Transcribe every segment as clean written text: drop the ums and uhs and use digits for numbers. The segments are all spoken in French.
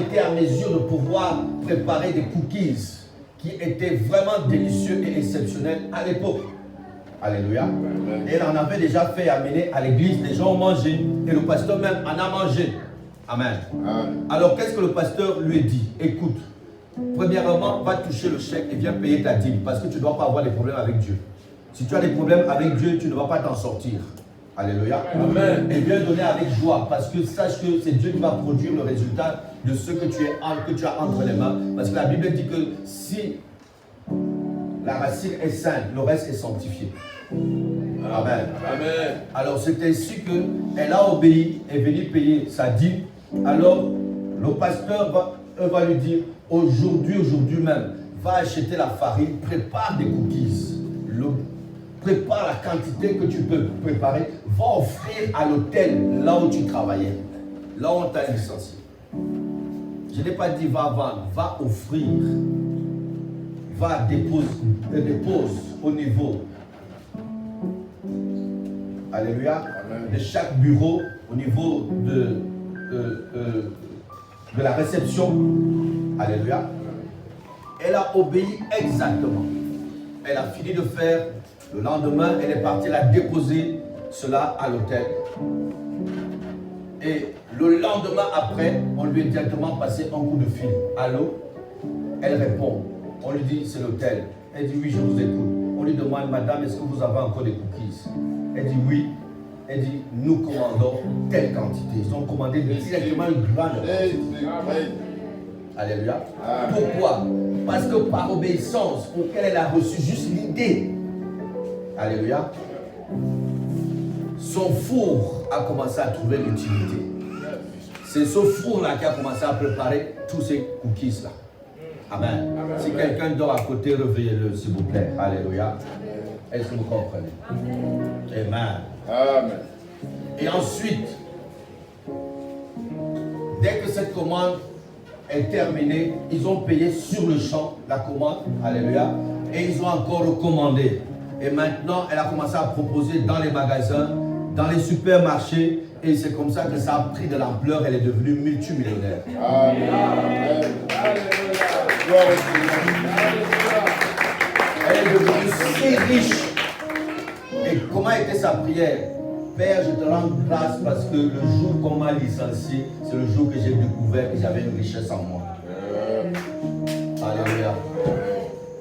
été en mesure de pouvoir préparer des cookies qui étaient vraiment délicieux et exceptionnels à l'époque. Alléluia. Et il en avait déjà fait amener à l'église, les gens ont mangé et le pasteur même en a mangé. Amen. Alors qu'est-ce que le pasteur lui dit? Écoute, premièrement, va toucher le chèque et viens payer ta dîme parce que tu ne dois pas avoir des problèmes avec Dieu. Si tu as des problèmes avec Dieu, tu ne vas pas t'en sortir. Alléluia. Amen. Et viens donner avec joie parce que sache que c'est Dieu qui va produire le résultat de ce que tu as entre les mains. Parce que la Bible dit que si la racine est sainte, le reste est sanctifié. Amen. Amen. Alors c'est ainsi qu'elle a obéi, est venue payer sa dîme. Alors le pasteur va lui dire, aujourd'hui même, va acheter la farine, prépare des cookies. Prépare la quantité que tu peux préparer, va offrir à l'hôtel là où tu travaillais, là où on t'a licencié. Je n'ai pas dit va vendre, va offrir, va dépose au niveau, alléluia, de chaque bureau, au niveau de la réception, alléluia. Elle a obéi exactement. Elle a fini de faire. Le lendemain, elle est partie, elle a déposé cela à l'hôtel. Et le lendemain après, on lui a directement passé un coup de fil. Allô? Elle répond. On lui dit, c'est l'hôtel. Elle dit, oui, je vous écoute. On lui demande, madame, est-ce que vous avez encore des cookies? Elle dit, oui. Elle dit, nous commandons telle quantité. Ils ont commandé directement une grande quantité. Alléluia. Pourquoi? Parce que par obéissance, auquel elle a reçu juste l'idée. Alléluia. Son four a commencé à trouver l'utilité. C'est ce four-là qui a commencé à préparer tous ces cookies-là. Amen. Si quelqu'un dort à côté, réveillez-le, s'il vous plaît. Alléluia. Est-ce que vous comprenez? Amen. Amen. Et ensuite, dès que cette commande est terminée, ils ont payé sur le champ la commande. Alléluia. Et ils ont encore recommandé. Et maintenant, elle a commencé à proposer dans les magasins, dans les supermarchés. Et c'est comme ça que ça a pris de l'ampleur. Elle est devenue multimillionnaire. Amen. Elle est devenue si riche. Et comment était sa prière? Père, je te rends grâce parce que le jour qu'on m'a licencié, c'est le jour que j'ai découvert que j'avais une richesse en moi. Alléluia.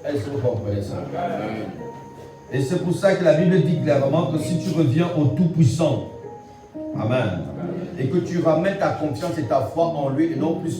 Est-ce que vous comprenez ça? Et c'est pour ça que la Bible dit clairement que si tu reviens au Tout-Puissant, Amen, et que tu ramènes ta confiance et ta foi en lui et non plus